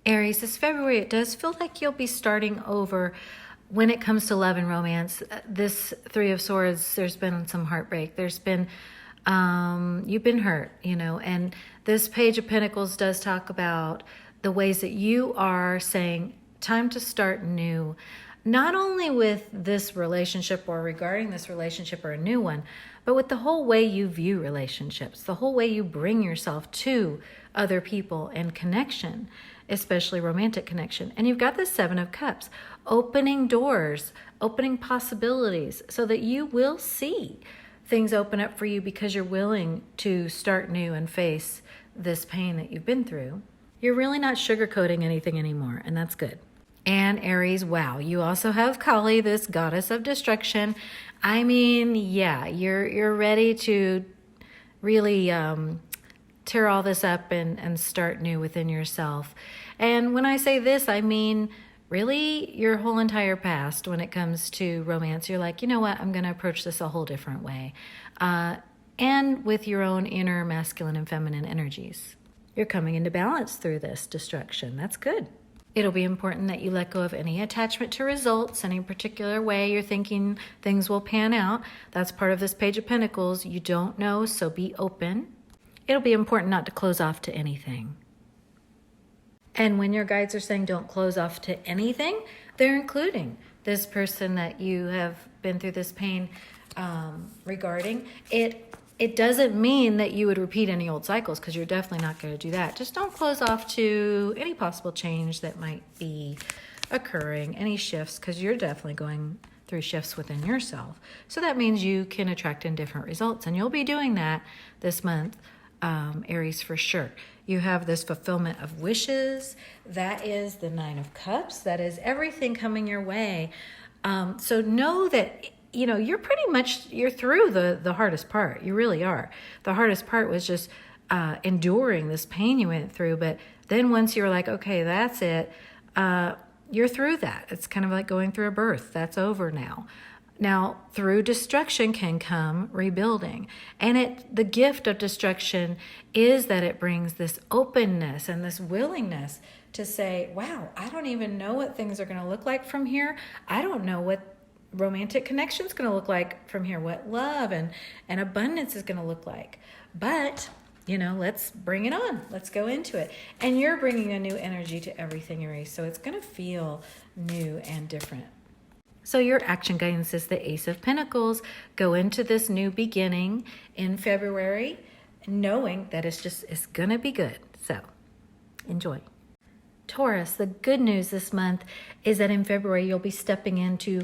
Aries, this February, it does feel like you'll be starting over when it comes to love and romance. This Three of Swords, there's been some heartbreak. There's been, you've been hurt, and this Page of Pentacles does talk about the ways that you are saying, time to start new, not only with this relationship or regarding this relationship or a new one, but with the whole way you view relationships, the whole way you bring yourself to other people and connection, especially romantic connection. And you've got the Seven of Cups, opening doors, opening possibilities so that you will see things open up for you because you're willing to start new and face this pain that you've been through. You're really not sugarcoating anything anymore, and that's good. And Aries, wow, you also have Kali, this goddess of destruction. I mean, yeah, you're ready to really tear all this up and start new within yourself. And when I say this, I mean really your whole entire past when it comes to romance. You're like, you know what, I'm going to approach this a whole different way. And with your own inner masculine and feminine energies. You're coming into balance through this destruction. That's good. It'll be important that you let go of any attachment to results, any particular way you're thinking things will pan out. That's part of this Page of Pentacles. You don't know, so be open. It'll be important not to close off to anything. And when your guides are saying don't close off to anything, they're including this person that you have been through this pain regarding. It doesn't mean that you would repeat any old cycles, because you're definitely not going to do that. Just don't close off to any possible change that might be occurring, any shifts, because you're definitely going through shifts within yourself. So that means you can attract in different results, and you'll be doing that this month, Aries, for sure. You have this fulfillment of wishes. That is the Nine of Cups. That is everything coming your way. So know that you're pretty much, you're through the hardest part. You really are. The hardest part was just enduring this pain you went through. But then once you're like, okay, that's it, you're through that. It's kind of like going through a birth. That's over now. Now, through destruction can come rebuilding. And the gift of destruction is that it brings this openness and this willingness to say, wow, I don't even know what things are going to look like from here. I don't know what romantic connection is going to look like from here, what love and abundance is going to look like. But, let's bring it on. Let's go into it. And you're bringing a new energy to everything, Aries. So it's going to feel new and different. So your action guidance is the Ace of Pentacles. Go into this new beginning in February, knowing that it's going to be good. So enjoy. Taurus, the good news this month is that in February, you'll be stepping into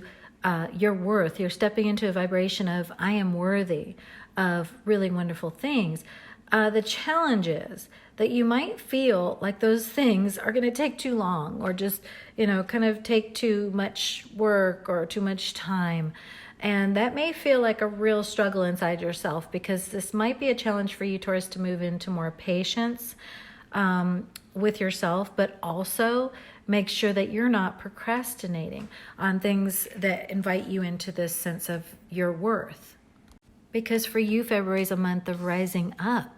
your worth. You're stepping into a vibration of I am worthy of really wonderful things. The challenge is that you might feel like those things are going to take too long, or just, kind of take too much work or too much time. And that may feel like a real struggle inside yourself, because this might be a challenge for you, Taurus, to move into more patience with yourself, but also make sure that you're not procrastinating on things that invite you into this sense of your worth. Because for you, February is a month of rising up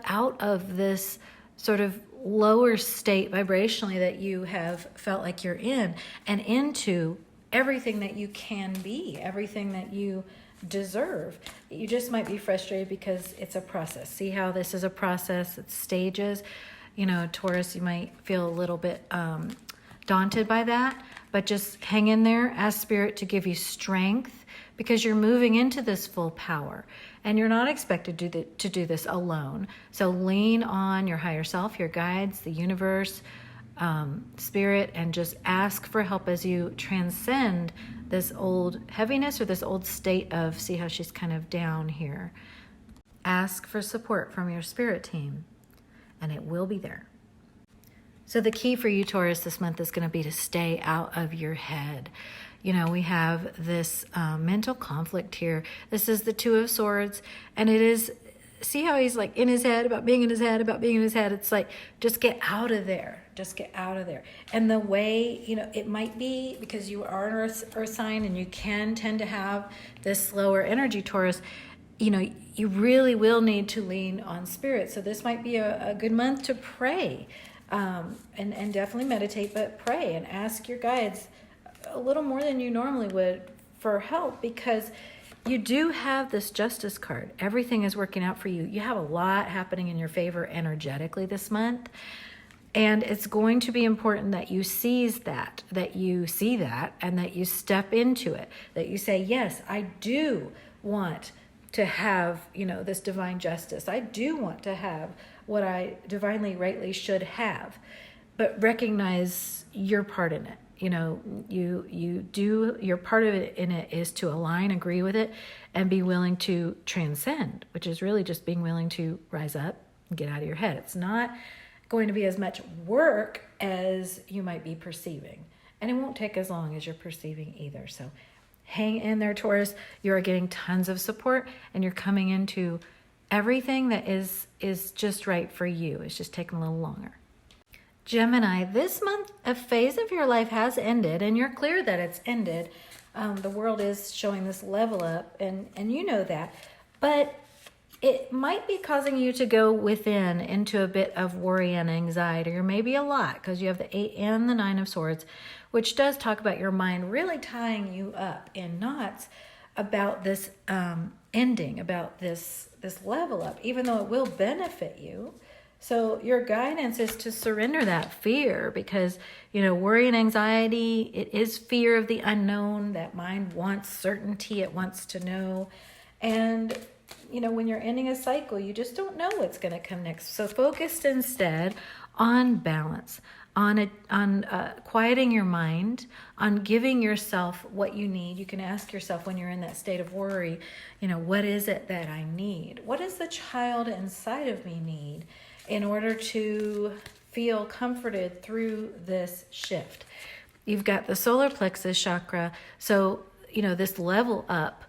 out of this sort of lower state vibrationally that you have felt like you're in, and into everything that you can be, everything that you deserve. You just might be frustrated because it's a process. See how this is a process, it's stages. Taurus, you might feel a little bit daunted by that, but just hang in there. Ask Spirit to give you strength, because you're moving into this full power and you're not expected to do this alone. So lean on your higher self, your guides, the universe, Spirit, and just ask for help as you transcend this old heaviness or this old state of, see how she's kind of down here. Ask for support from your spirit team, and it will be there. So the key for you, Taurus, this month is going to be to stay out of your head. We have this mental conflict here. This is the Two of Swords, and it is, see how he's like in his head, about being in his head, about being in his head. It's like, just get out of there. Just get out of there. And the way, it might be because you are an earth sign and you can tend to have this lower energy, Taurus. You really will need to lean on Spirit. So this might be a good month to pray And definitely meditate, but pray and ask your guides a little more than you normally would for help, because you do have this Justice card. Everything is working out for you. You have a lot happening in your favor energetically this month. And it's going to be important that you seize that you see that, and that you step into it, that you say, yes, I do want to have, this divine justice. I do want to have what I divinely, rightly should have, but recognize your part in it. Your part of it in it is to align, agree with it, and be willing to transcend, which is really just being willing to rise up and get out of your head. It's not going to be as much work as you might be perceiving, and it won't take as long as you're perceiving either. So hang in there, Taurus. You are getting tons of support, and you're coming into everything that is just right for you. It's just taking a little longer. Gemini, this month a phase of your life has ended, and you're clear that it's ended. The world is showing this level up, and you know that, but it might be causing you to go within into a bit of worry and anxiety, or maybe a lot, because you have the 8 and the 9 of Swords, which does talk about your mind really tying you up in knots about this ending, about this level up, even though it will benefit you. So your guidance is to surrender that fear, because, worry and anxiety, it is fear of the unknown. That mind wants certainty. It wants to know. And when you're ending a cycle, you just don't know what's going to come next. So focus instead on balance, on quieting your mind, on giving yourself what you need. You can ask yourself when you're in that state of worry, what is it that I need? What does the child inside of me need in order to feel comforted through this shift? You've got the solar plexus chakra. So, this level up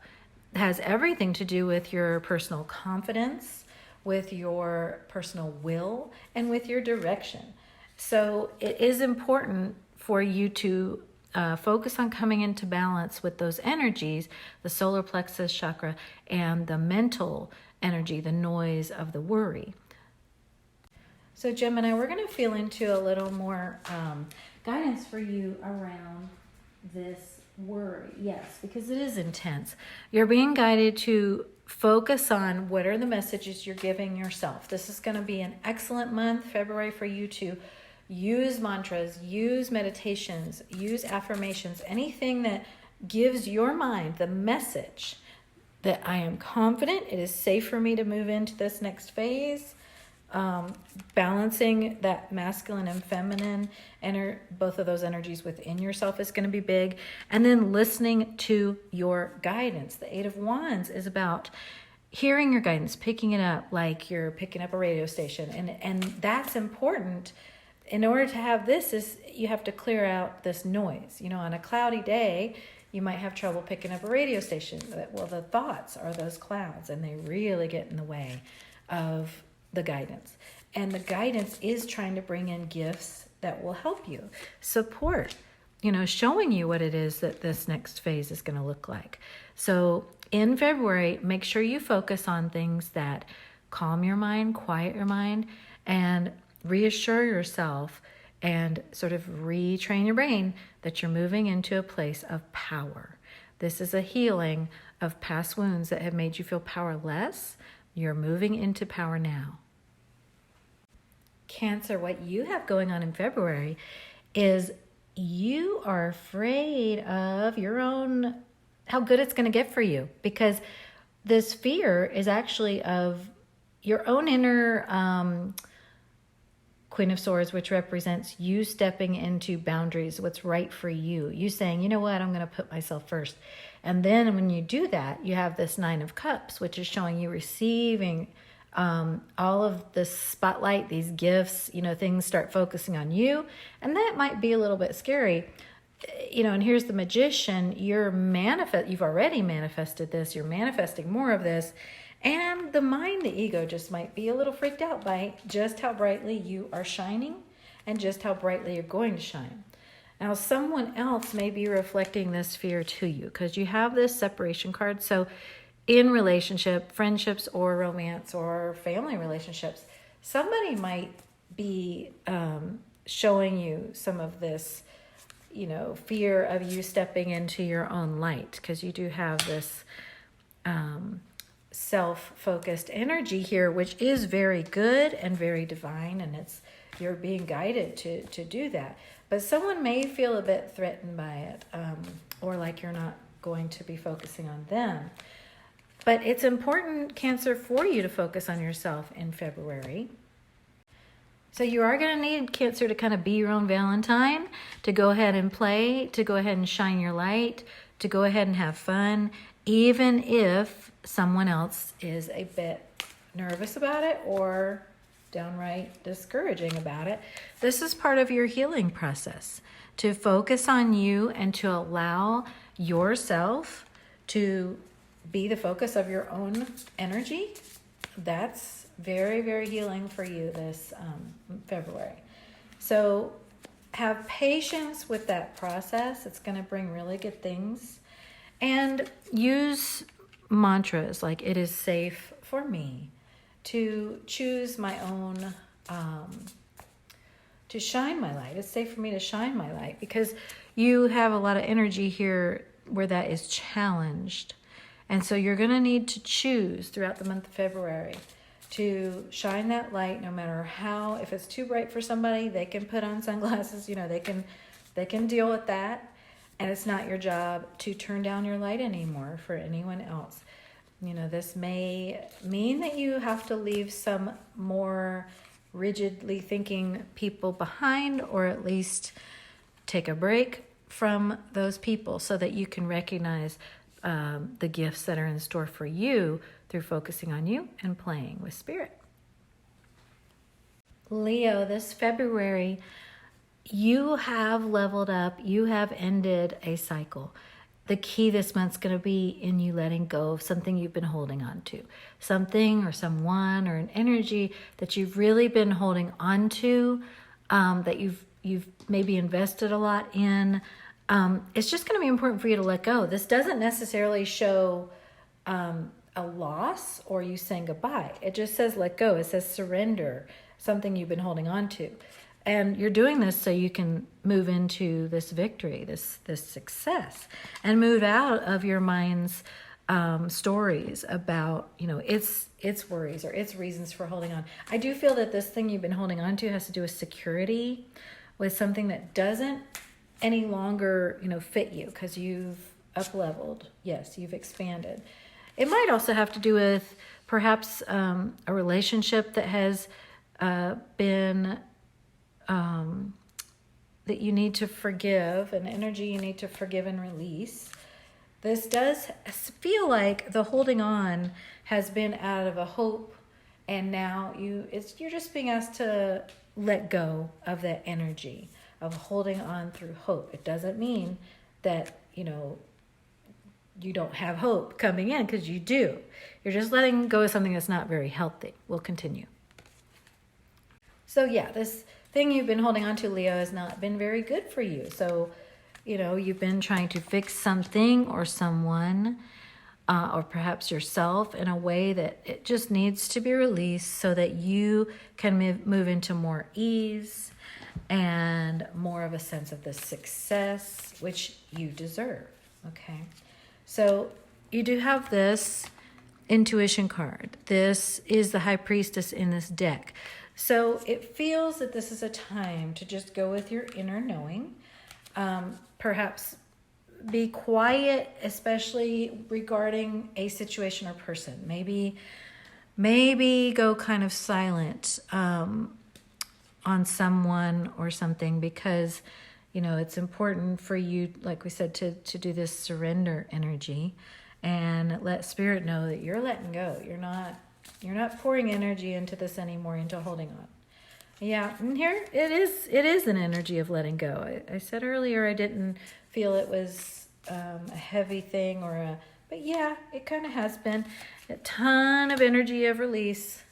has everything to do with your personal confidence, with your personal will, and with your direction. So it is important for you to focus on coming into balance with those energies, the solar plexus chakra, and the mental energy, the noise of the worry. So Gemini, we're going to feel into a little more guidance for you around this worry. Yes, because it is intense. You're being guided to focus on what are the messages you're giving yourself. This is going to be an excellent month, February, for you to use mantras, use meditations, use affirmations, anything that gives your mind the message that I am confident, it is safe for me to move into this next phase. Balancing that masculine and feminine, both of those energies within yourself is going to be big. And then listening to your guidance. The 8 of Wands is about hearing your guidance, picking it up like you're picking up a radio station. And that's important. In order to have this, you have to clear out this noise. On a cloudy day, you might have trouble picking up a radio station. Well, the thoughts are those clouds, and they really get in the way of the guidance. And the guidance is trying to bring in gifts that will help you, support, showing you what it is that this next phase is going to look like. So in February, make sure you focus on things that calm your mind, quiet your mind, and reassure yourself and sort of retrain your brain that you're moving into a place of power. This is a healing of past wounds that have made you feel powerless. You're moving into power now. Cancer, what you have going on in February is you are afraid of your own, how good it's going to get for you, because this fear is actually of your own inner Queen of Swords, which represents you stepping into boundaries, what's right for you. You saying, you know what, I'm going to put myself first. And then when you do that, you have this 9 of Cups, which is showing you receiving all of this spotlight, these gifts, things start focusing on you. And that might be a little bit scary. And here's the Magician. You've already manifested this. You're manifesting more of this. And the mind, the ego, just might be a little freaked out by just how brightly you are shining and just how brightly you're going to shine. Now, someone else may be reflecting this fear to you because you have this separation card. So in relationship, friendships or romance or family relationships, somebody might be showing you some of this, fear of you stepping into your own light, because you do have this self-focused energy here, which is very good and very divine, and you're being guided to do that. But someone may feel a bit threatened by it, or like you're not going to be focusing on them. But it's important, Cancer, for you to focus on yourself in February. So you are going to need, Cancer, to kind of be your own Valentine, to go ahead and play, to go ahead and shine your light, to go ahead and have fun, even if someone else is a bit nervous about it or downright discouraging about it. This is part of your healing process, to focus on you and to allow yourself to be the focus of your own energy. That's very, very healing for you this February. So have patience with that process. It's going to bring really good things. And use mantras like, it is safe for me to choose my own, to shine my light. It's safe for me to shine my light, because you have a lot of energy here where that is challenged. And so you're going to need to choose throughout the month of February to shine that light, no matter how. If it's too bright for somebody, they can put on sunglasses, they can deal with that. And it's not your job to turn down your light anymore for anyone else. This may mean that you have to leave some more rigidly thinking people behind, or at least take a break from those people so that you can recognize the gifts that are in store for you through focusing on you and playing with spirit. Leo, this February, you have leveled up. You have ended a cycle. The key this month's going to be in you letting go of something you've been holding on to. Something or someone or an energy that you've really been holding on to, that you've maybe invested a lot in. It's just going to be important for you to let go. This doesn't necessarily show a loss or you saying goodbye. It just says let go. It says surrender, something you've been holding on to. And you're doing this so you can move into this victory, this success, and move out of your mind's stories about, its worries or its reasons for holding on. I do feel that this thing you've been holding on to has to do with security, with something that doesn't any longer, fit you, because you've up-leveled. Yes, you've expanded. It might also have to do with perhaps a relationship that has been... that you need to forgive, an energy you need to forgive and release. This does feel like the holding on has been out of a hope, and now you're just being asked to let go of that energy of holding on through hope. It doesn't mean that, you don't have hope coming in, because you do. You're just letting go of something that's not very healthy. We'll continue. So yeah, this thing you've been holding on to, Leo, has not been very good for you. So, you've been trying to fix something or someone, or perhaps yourself, in a way that it just needs to be released so that you can move into more ease and more of a sense of the success which you deserve. Okay. So you do have this intuition card. This is the High Priestess in this deck. So it feels that this is a time to just go with your inner knowing. Perhaps be quiet, especially regarding a situation or person. Maybe go kind of silent on someone or something, because it's important for you, like we said, to do this surrender energy and let spirit know that you're letting go. You're not pouring energy into this anymore, into holding on. Yeah, and here it is an energy of letting go. I said earlier I didn't feel it was a heavy thing but yeah, it kind of has been. A ton of energy of release,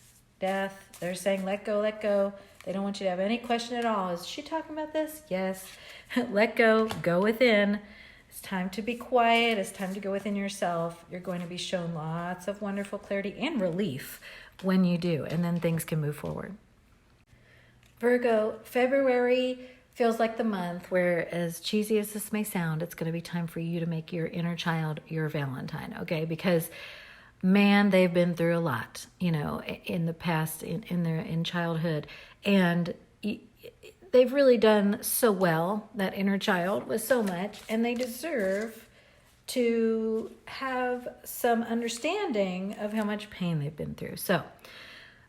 death. They're saying let go, let go. They don't want you to have any question at all. Is she talking about this? Yes. Let go, go within. It's time to be quiet. It's time to go within yourself. You're going to be shown lots of wonderful clarity and relief when you do, and then things can move forward. Virgo, February feels like the month where, as cheesy as this may sound, it's going to be time for you to make your inner child your Valentine, okay? Because, man, they've been through a lot, in the past, in childhood, and they've really done so well, that inner child, with so much, and they deserve to have some understanding of how much pain they've been through. So,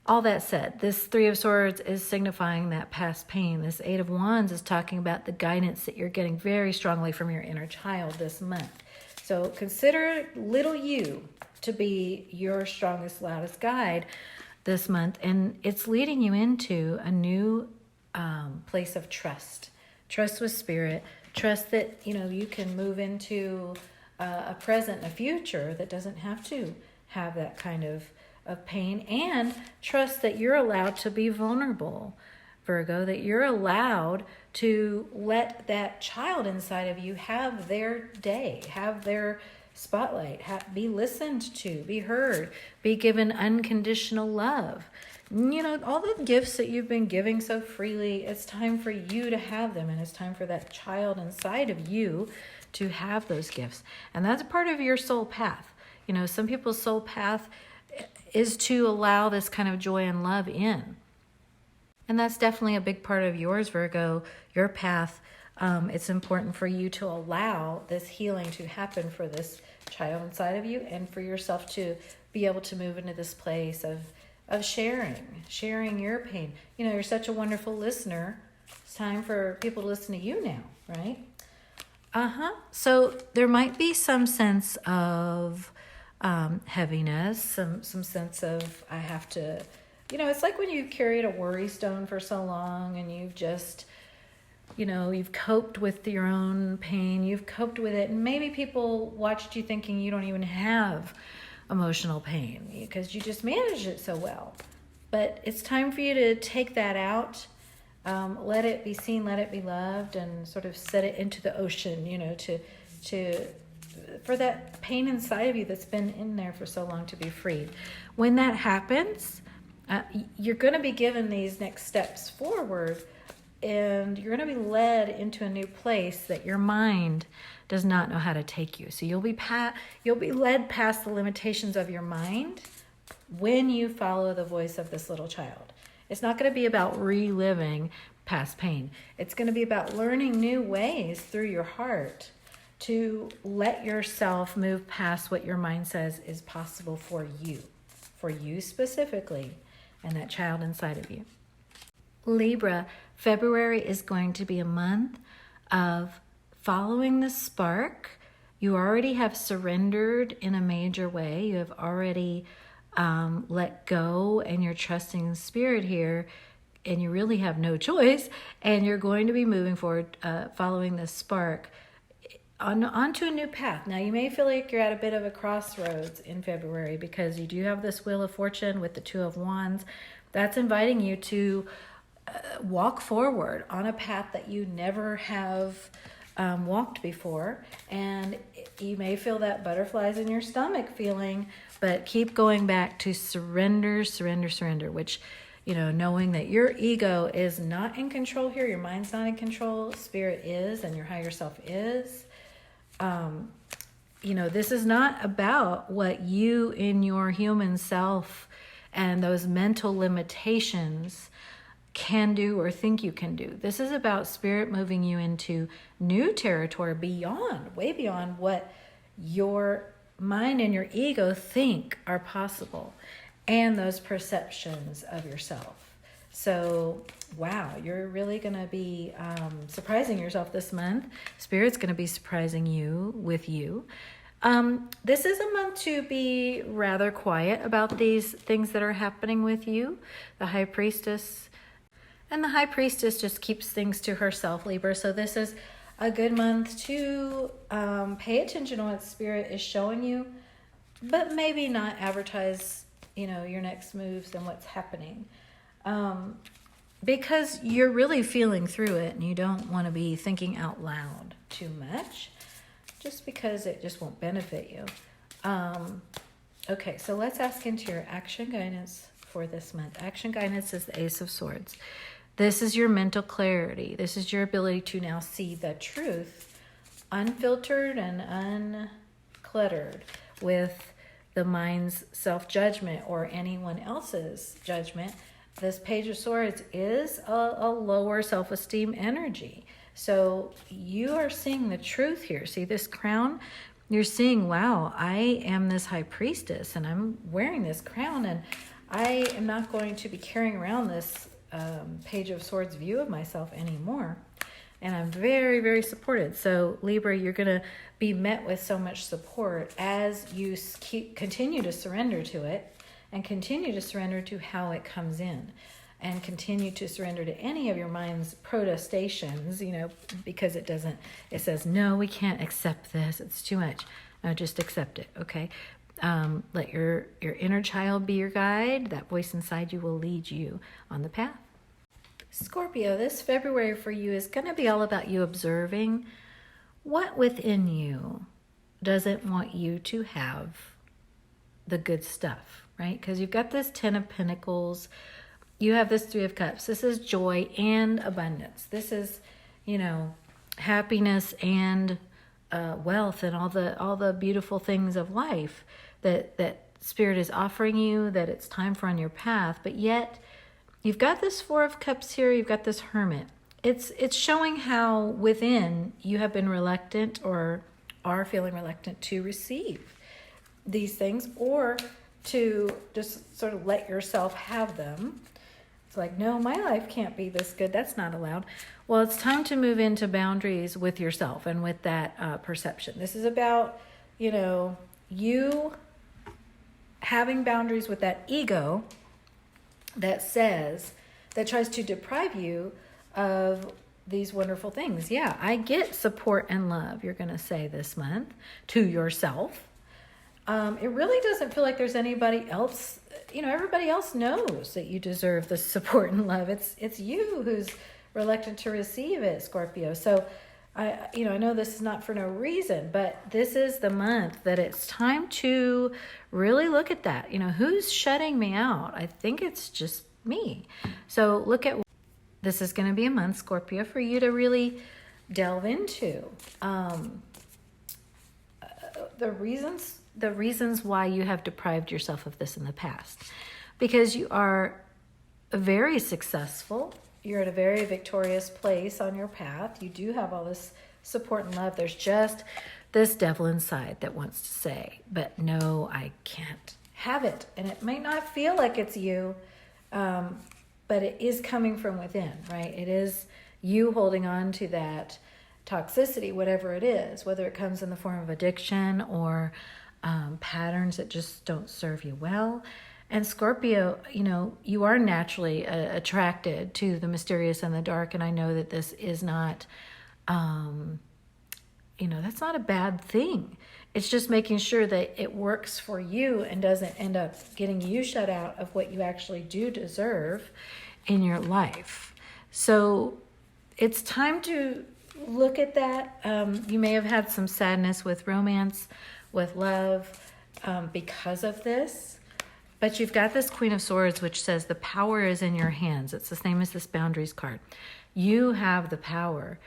all that said, this Three of Swords is signifying that past pain. This Eight of Wands is talking about the guidance that you're getting very strongly from your inner child this month. So consider little you to be your strongest, loudest guide this month. And it's leading you into a new place of trust. Trust with spirit. Trust that, you can move into a present and a future that doesn't have to have that kind of pain, and trust that you're allowed to be vulnerable, Virgo, that you're allowed to let that child inside of you have their day, have their spotlight, be listened to, be heard, be given unconditional love. All the gifts that you've been giving so freely, it's time for you to have them, and it's time for that child inside of you to have those gifts. And that's part of your soul path. Some people's soul path is to allow this kind of joy and love in. And that's definitely a big part of yours, Virgo, your path. It's important for you to allow this healing to happen for this child inside of you, and for yourself to be able to move into this place of sharing your pain. You're such a wonderful listener. It's time for people to listen to you now, right? So there might be some sense of heaviness, some sense of, I have to, it's like when you've carried a worry stone for so long, and you've just, you've coped with your own pain, you've coped with it, and maybe people watched you thinking you don't even have emotional pain because you just managed it so well. But it's time for you to take that out, let it be seen, let it be loved, and sort of set it into the ocean, for that pain inside of you that's been in there for so long to be freed. When that happens, you're going to be given these next steps forward, and you're going to be led into a new place that your mind does not know how to take you. So you'll be led past the limitations of your mind when you follow the voice of this little child. It's not going to be about reliving past pain. It's going to be about learning new ways through your heart to let yourself move past what your mind says is possible for you specifically, and that child inside of you. Libra, February is going to be a month of following the spark. You already have surrendered in a major way. You have already let go, and you're trusting the spirit here, and you really have no choice, and you're going to be moving forward, following this spark onto a new path. Now, you may feel like you're at a bit of a crossroads in February, because you do have this Wheel of Fortune with the Two of Wands. That's inviting you to walk forward on a path that you never have walked before. And you may feel that butterflies in your stomach feeling, but keep going back to surrender, which, knowing that your ego is not in control here, your mind's not in control, spirit is, and your higher self is. This is not about what you in your human self and those mental limitations can do or think you can do. This is about spirit moving you into new territory way beyond what your mind and your ego think are possible, and those perceptions of yourself. So, wow, you're really going to be surprising yourself this month. Spirit's going to be surprising you with you. This is a month to be rather quiet about these things that are happening with you. The High Priestess just keeps things to herself, Libra. So this is a good month to pay attention to what Spirit is showing you, but maybe not advertise, your next moves and what's happening. Because you're really feeling through it, and you don't want to be thinking out loud too much, just because it just won't benefit you. Okay, so let's ask into your action guidance for this month. Action guidance is the Ace of Swords. This is your mental clarity. This is your ability to now see the truth, unfiltered and uncluttered with the mind's self-judgment or anyone else's judgment. This Page of Swords is a lower self-esteem energy. So you are seeing the truth here. See this crown? You're seeing, wow, I am this high priestess and I'm wearing this crown, and I am not going to be carrying around this Page of Swords view of myself anymore. And I'm very, very supported. So Libra, you're going to be met with so much support as you continue to surrender to it, and continue to surrender to how it comes in, and continue to surrender to any of your mind's protestations, because it says, no, we can't accept this. It's too much. No, just accept it. Okay. Let your inner child be your guide. That voice inside you will lead you on the path. Scorpio, this February for you is going to be all about you observing what within you doesn't want you to have the good stuff, right? Because you've got this 10 of Pentacles. You have this 3 of Cups. This is joy and abundance. This is, happiness and wealth and all the beautiful things of life that Spirit is offering you, that it's time for on your path. But yet you've got this 4 of Cups here. You've got this Hermit. It's showing how within you have been reluctant or are feeling reluctant to receive these things, or to just sort of let yourself have them. It's like, no, my life can't be this good. That's not allowed. Well, it's time to move into boundaries with yourself and with that perception. This is about, you having boundaries with that ego that tries to deprive you of these wonderful things. Yeah, I get support and love, you're going to say this month to yourself. It really doesn't feel like there's anybody else. Everybody else knows that you deserve the support and love. It's you who's reluctant to receive it, Scorpio. So I know this is not for no reason, but this is the month that it's time to really look at that. Who's shutting me out? I think it's just me. So look at, this is going to be a month, Scorpio, for you to really delve into the reasons why you have deprived yourself of this in the past. Because you are very successful. You're at a very victorious place on your path. You do have all this support and love. There's just this devil inside that wants to say, but no, I can't have it. And it may not feel like it's you, but it is coming from within, right? It is you holding on to that toxicity, whatever it is, whether it comes in the form of addiction or patterns that just don't serve you well. And Scorpio, you are naturally attracted to the mysterious and the dark. And I know that this is not, that's not a bad thing. It's just making sure that it works for you and doesn't end up getting you shut out of what you actually do deserve in your life. So it's time to look at that. You may have had some sadness with romance, with love, because of this. But you've got this Queen of Swords, which says the power is in your hands. It's the same as this boundaries card. You have the power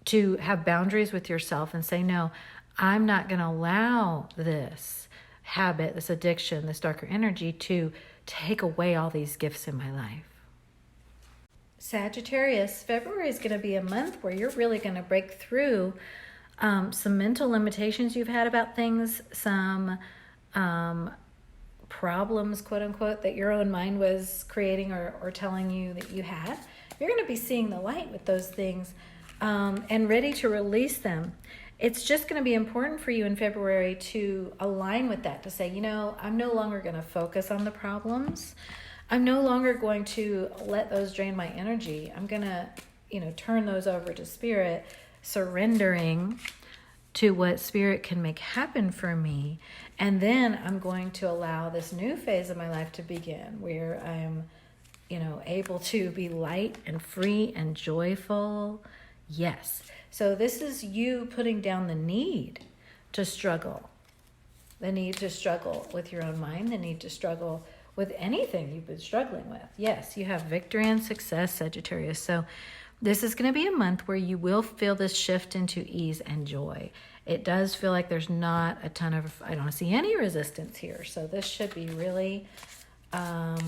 to have boundaries with yourself and say, no, I'm not going to allow this habit, this addiction, this darker energy to take away all these gifts in my life. Sagittarius, February is going to be a month where you're really going to break through some mental limitations you've had about things, some problems, quote unquote, that your own mind was creating or telling you that you had. You're going to be seeing the light with those things and ready to release them. It's just going to be important for you in February to align with that, to say, I'm no longer going to focus on the problems. I'm no longer going to let those drain my energy. I'm going to, turn those over to Spirit, surrendering to what Spirit can make happen for me. And then I'm going to allow this new phase of my life to begin where I'm, able to be light and free and joyful. Yes. So this is you putting down the need to struggle. The need to struggle with your own mind, the need to struggle with anything you've been struggling with. Yes, you have victory and success, Sagittarius. So this is going to be a month where you will feel this shift into ease and joy. It does feel like there's not a ton of, I don't see any resistance here. So this should be really fun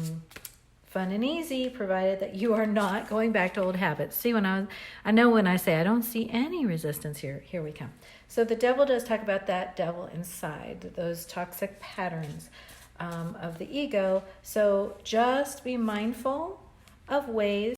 and easy, provided that you are not going back to old habits. See, I know when I say I don't see any resistance here we come. So the devil does talk about that devil inside, those toxic patterns of the ego. So just be mindful, Sagittarius,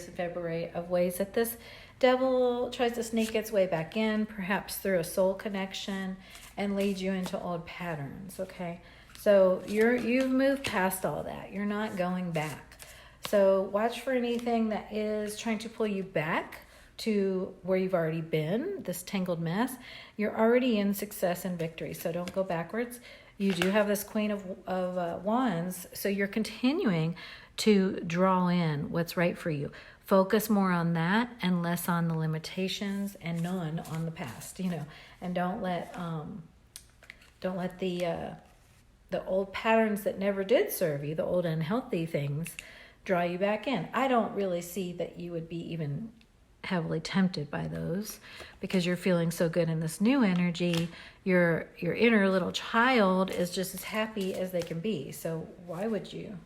in February, of ways that this devil tries to sneak its way back in, perhaps through a soul connection, and lead you into old patterns, okay? So you've moved past all that. You're not going back. So watch for anything that is trying to pull you back to where you've already been, this tangled mess. You're already in success and victory, so don't go backwards. You do have this Queen of Wands, so you're continuing to draw in what's right for you. Focus more on that and less on the limitations, and none on the past, and don't let the old patterns that never did serve you, the old unhealthy things, draw you back in. I don't really see that you would be even heavily tempted by those, because you're feeling so good in this new energy. Your inner little child is just as happy as they can be. So why would you?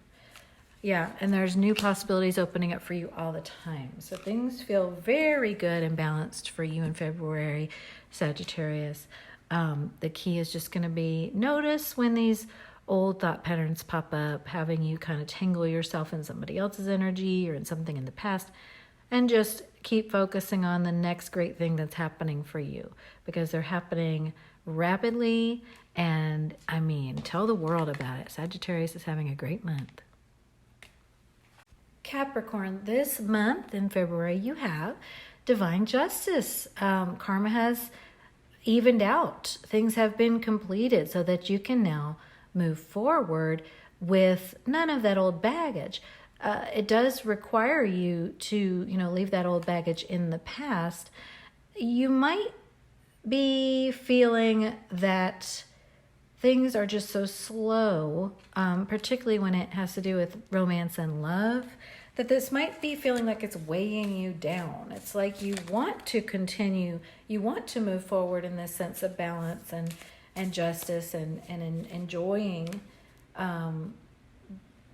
Yeah, and there's new possibilities opening up for you all the time. So things feel very good and balanced for you in February, Sagittarius. The key is just going to be notice when these old thought patterns pop up, having you kind of tangle yourself in somebody else's energy or in something in the past, and just keep focusing on the next great thing that's happening for you, because they're happening rapidly. And tell the world about it. Sagittarius is having a great month. Capricorn, this month in February, you have divine justice. Karma has evened out. Things have been completed so that you can now move forward with none of that old baggage. It does require you to, leave that old baggage in the past. You might be feeling that things are just so slow, particularly when it has to do with romance and love, that this might be feeling like it's weighing you down. It's like you want to continue, you want to move forward in this sense of balance and justice and enjoying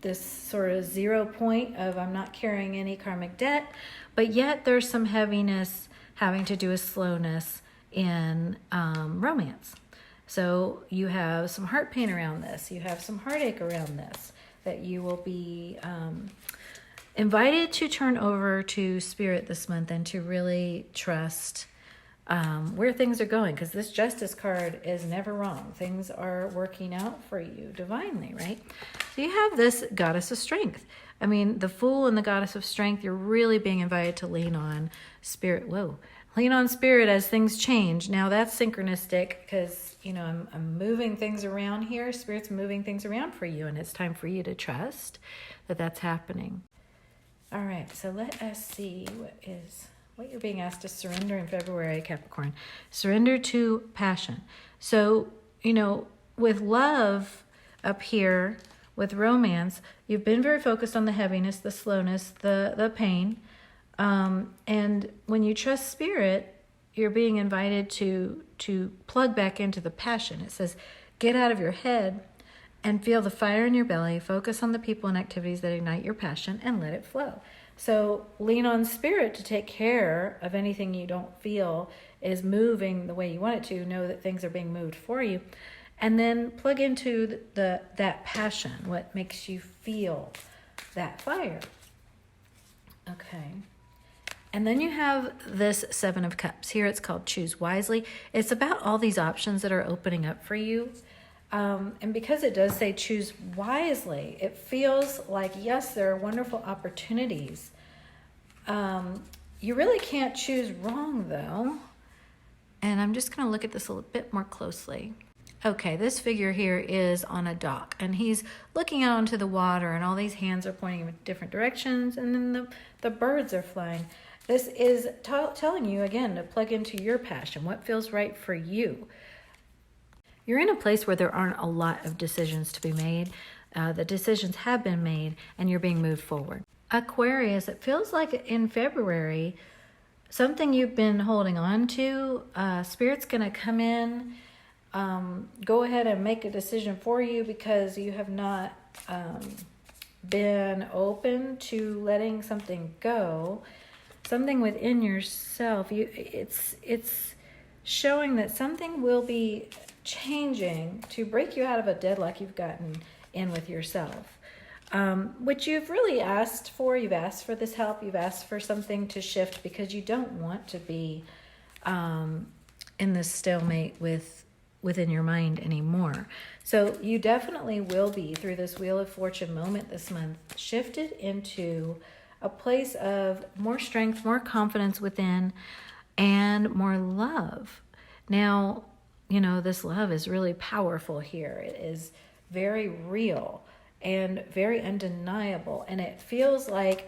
this sort of 0 point of I'm not carrying any karmic debt, but yet there's some heaviness having to do with slowness in romance. So you have some heart pain around this. You have some heartache around this that you will be invited to turn over to Spirit this month and to really trust where things are going, because this Justice card is never wrong. Things are working out for you divinely, right? So you have this Goddess of Strength. The Fool and the Goddess of Strength, you're really being invited to lean on Spirit. Lean on Spirit as things change. Now that's synchronistic, because I'm moving things around here. Spirit's moving things around for you, and it's time for you to trust that that's happening. All right, so let us see what you're being asked to surrender in February, Capricorn. Surrender to passion. So, with love up here, with romance, you've been very focused on the heaviness, the slowness, the pain. And when you trust Spirit, you're being invited to plug back into the passion. It says, get out of your head and feel the fire in your belly. Focus on the people and activities that ignite your passion and let it flow. So lean on Spirit to take care of anything you don't feel is moving the way you want it to. Know that things are being moved for you. And then plug into that passion, what makes you feel that fire. Okay. And then you have this Seven of Cups. Here it's called Choose Wisely. It's about all these options that are opening up for you. And because it does say choose wisely, it feels like, yes, there are wonderful opportunities. You really can't choose wrong, though. And I'm just going to look at this a little bit more closely. Okay, this figure here is on a dock, and he's looking out onto the water, and all these hands are pointing in different directions, and then the birds are flying. This is telling you, again, to plug into your passion, what feels right for you. you're in a place where there aren't a lot of decisions to be made. The decisions have been made and you're being moved forward. Aquarius, it feels like in February, something you've been holding on to, Spirit's going to come in, go ahead and make a decision for you because you have not been open to letting something go. Something within yourself, it's showing that something will be changing to break you out of a deadlock you've gotten in with yourself, which you've really asked for. You've asked for this help. You've asked for something to shift because you don't want to be in this stalemate within your mind anymore. So you definitely will be, through this Wheel of Fortune moment this month, shifted into a place of more strength, more confidence within, and more love. Now, you know, this love is really powerful here. It is very real and very undeniable. And it feels like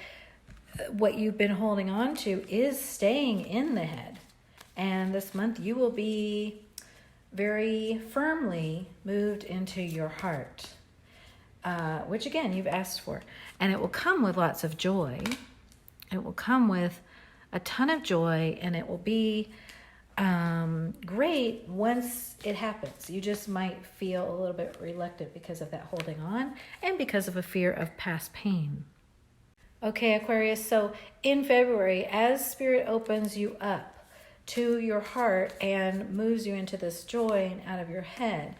what you've been holding on to is staying in the head. And this month you will be very firmly moved into your heart, which again, you've asked for. And it will come with lots of joy. It will come with a ton of joy, and it will be great once it happens. You just might feel a little bit reluctant because of that holding on and because of a fear of past pain. Okay, Aquarius, so in February, as Spirit opens you up to your heart and moves you into this joy and out of your head,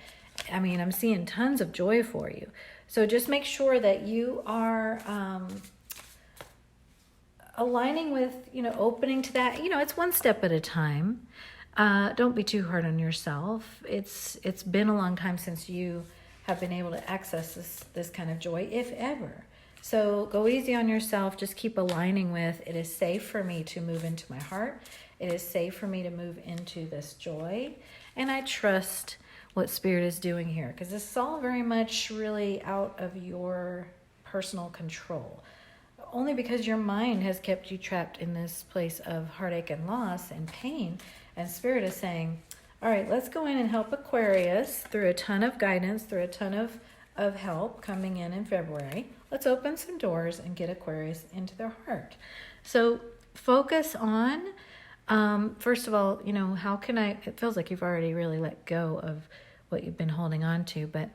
I mean, I'm seeing tons of joy for you. So just make sure that you are aligning with, opening to that. It's one step at a time. Don't be too hard on yourself. It's been a long time since you have been able to access this kind of joy, if ever. So go easy on yourself. Just keep aligning with, it is safe for me to move into my heart. It is safe for me to move into this joy. And I trust what Spirit is doing here, because this is all very much really out of your personal control. Only because your mind has kept you trapped in this place of heartache and loss and pain. And Spirit is saying, all right, let's go in and help Aquarius through a ton of guidance, through a ton of help coming in February. Let's open some doors and get Aquarius into their heart. So focus on, first of all, how can it feels like you've already really let go of what you've been holding on to, but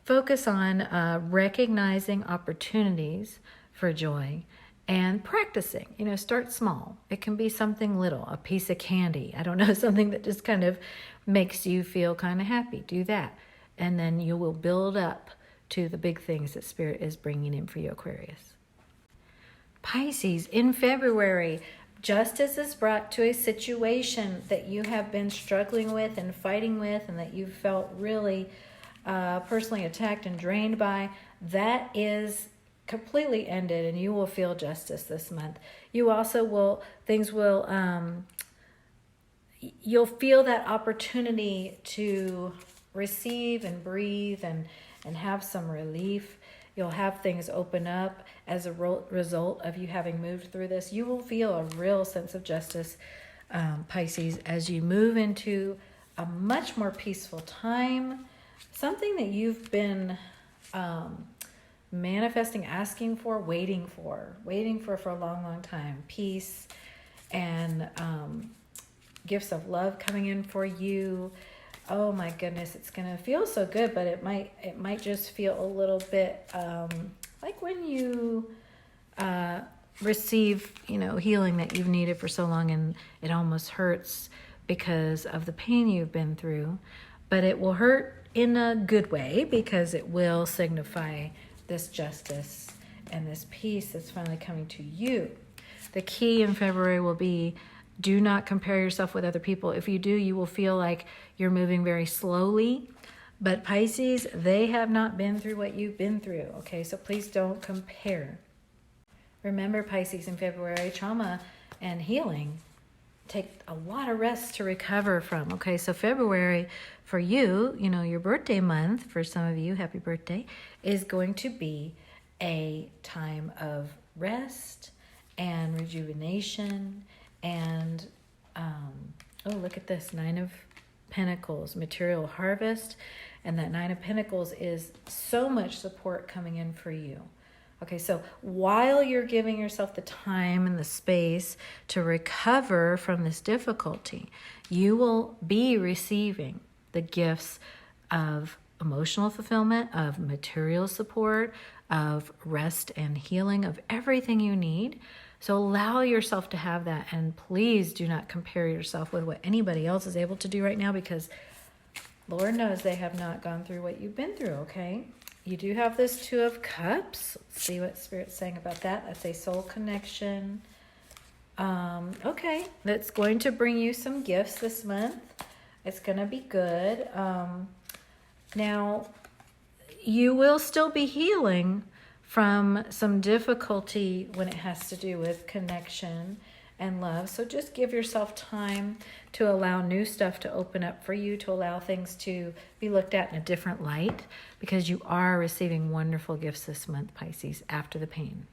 focus on recognizing opportunities for joy and practicing. Start small. It can be something little, a piece of candy. I don't know, something that just kind of makes you feel kind of happy. Do that. And then you will build up to the big things that Spirit is bringing in for you, Aquarius. Pisces, in February, justice is brought to a situation that you have been struggling with and fighting with, and that you felt really personally attacked and drained by. That is completely ended, and you will feel justice this month. You also will, you'll feel that opportunity to receive and breathe and have some relief. You'll have things open up as a result of you having moved through this. You will feel a real sense of justice, Pisces, as you move into a much more peaceful time. Something that you've been manifesting, asking for, waiting for a long, long time. Peace and gifts of love coming in for you. Oh my goodness, it's gonna feel so good, but it might just feel a little bit like when you receive, healing that you've needed for so long, and it almost hurts because of the pain you've been through. But it will hurt in a good way, because it will signify this justice and this peace that's finally coming to you. The key in February will be, do not compare yourself with other people. If you do, you will feel like you're moving very slowly. But Pisces, they have not been through what you've been through, okay? So please don't compare. Remember, Pisces, in February, trauma and healing take a lot of rest to recover from, okay? So February, for you, your birthday month, for some of you, happy birthday, is going to be a time of rest and rejuvenation and, oh, look at this, 9 of Pentacles, material harvest. And that Nine of Pentacles is so much support coming in for you. Okay, so while you're giving yourself the time and the space to recover from this difficulty, you will be receiving the gifts of emotional fulfillment, of material support, of rest and healing, of everything you need. So allow yourself to have that, and please do not compare yourself with what anybody else is able to do right now, because Lord knows they have not gone through what you've been through, okay? You do have this Two of Cups. Let's see what Spirit's saying about that. That's a soul connection. Okay, that's going to bring you some gifts this month. It's going to be good. Now, you will still be healing from some difficulty when it has to do with connection and love. So just give yourself time to allow new stuff to open up for you, to allow things to be looked at in a different light, because you are receiving wonderful gifts this month, Pisces, after the pain.